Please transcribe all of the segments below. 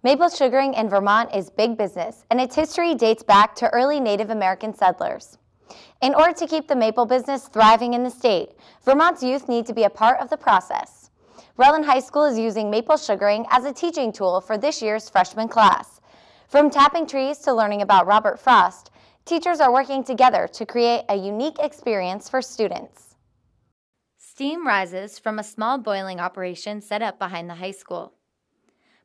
Maple sugaring in Vermont is big business, and its history dates back to early Native American settlers. In order to keep the maple business thriving in the state, Vermont's youth need to be a part of the process. Rutland High School is using maple sugaring as a teaching tool for this year's freshman class. From tapping trees to learning about Robert Frost, teachers are working together to create a unique experience for students. Steam rises from a small boiling operation set up behind the high school.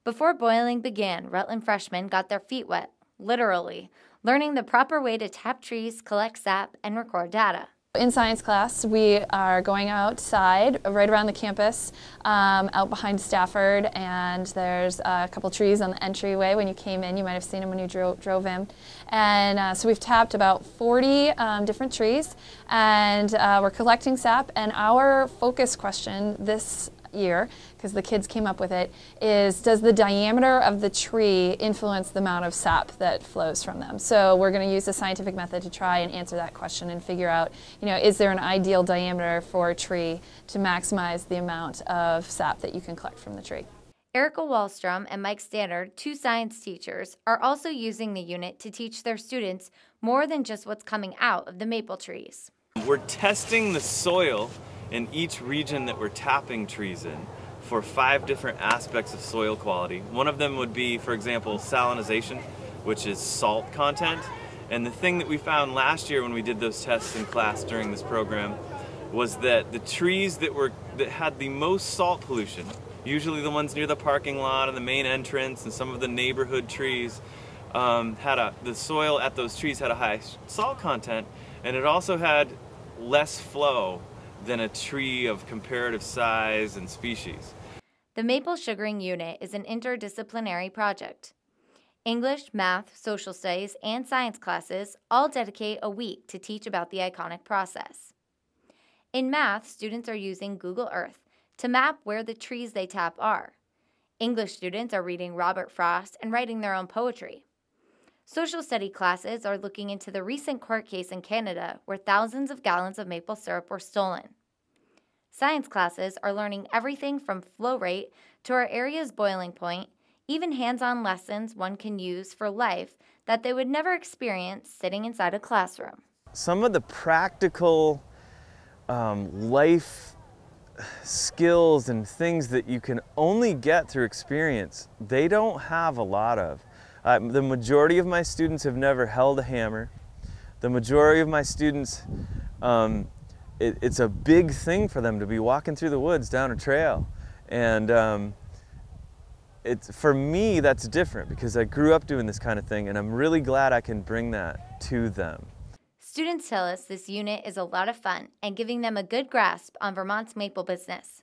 Before boiling began, Rutland freshmen got their feet wet, literally, learning the proper way to tap trees, collect sap, and record data. In science class, we are going outside, right around the campus, out behind Stafford, and there's a couple trees on the entryway. When you came in, you might have seen them when you drove in. And so we've tapped about 40 different trees, and we're collecting sap, and our focus question this year, because the kids came up with it, is does the diameter of the tree influence the amount of sap that flows from them? So we're going to use the scientific method to try and answer that question and figure out, is there an ideal diameter for a tree to maximize the amount of sap that you can collect from the tree. Erica Wallstrom and Mike Standard, two science teachers, are also using the unit to teach their students more than just what's coming out of the maple trees. We're testing the soil in each region that we're tapping trees in for 5 different aspects of soil quality. One of them would be, for example, salinization, which is salt content. And the thing that we found last year when we did those tests in class during this program was that the trees that had the most salt pollution, usually the ones near the parking lot and the main entrance and some of the neighborhood trees, the soil at those trees had a high salt content, and it also had less flow than a tree of comparative size and species. The Maple Sugaring Unit is an interdisciplinary project. English, math, social studies, and science classes all dedicate a week to teach about the iconic process. In math, students are using Google Earth to map where the trees they tap are. English students are reading Robert Frost and writing their own poetry. Social study classes are looking into the recent court case in Canada where thousands of gallons of maple syrup were stolen. Science classes are learning everything from flow rate to our area's boiling point, even hands-on lessons one can use for life that they would never experience sitting inside a classroom. Some of the practical life skills and things that you can only get through experience, they don't have a lot of. The majority of my students have never held a hammer. The majority of my students, it's a big thing for them to be walking through the woods down a trail. And for me, that's different because I grew up doing this kind of thing, and I'm really glad I can bring that to them. Students tell us this unit is a lot of fun and giving them a good grasp on Vermont's maple business.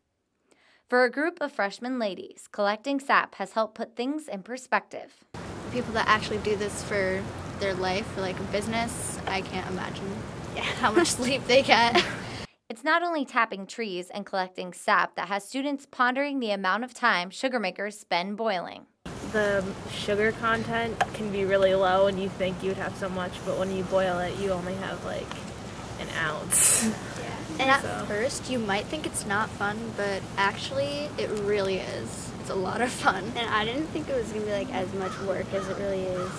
For a group of freshman ladies, collecting sap has helped put things in perspective. People that actually do this for their life, for like a business, I can't imagine how much sleep they get. It's not only tapping trees and collecting sap that has students pondering the amount of time sugar makers spend boiling. The sugar content can be really low and you think you'd have so much, but when you boil it, you only have like an ounce. Yeah. And at first, you might think it's not fun, but actually, it really is. It's a lot of fun. And I didn't think it was going to be like as much work as it really is.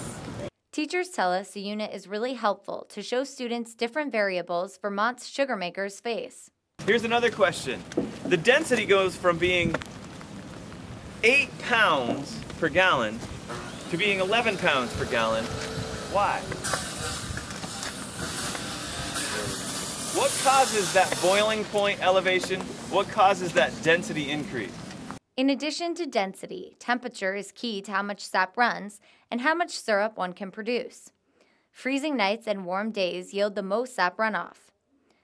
Teachers tell us the unit is really helpful to show students different variables Vermont's sugar makers face. Here's another question. The density goes from being 8 pounds per gallon to being 11 pounds per gallon. Why? What causes that boiling point elevation? What causes that density increase? In addition to density, temperature is key to how much sap runs and how much syrup one can produce. Freezing nights and warm days yield the most sap runoff.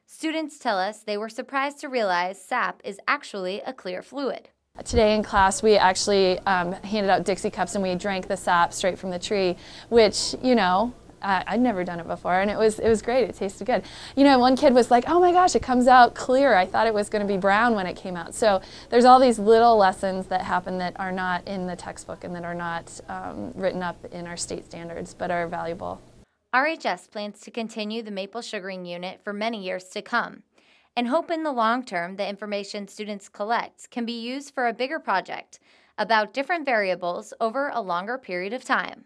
Students tell us they were surprised to realize sap is actually a clear fluid. Today in class we actually handed out Dixie cups and we drank the sap straight from the tree, which, I'd never done it before, and it was great. It tasted good. One kid was like, "Oh my gosh, it comes out clear. I thought it was going to be brown when it came out." So there's all these little lessons that happen that are not in the textbook and that are not written up in our state standards, but are valuable. RHS plans to continue the maple sugaring unit for many years to come, and hope in the long term the information students collect can be used for a bigger project about different variables over a longer period of time.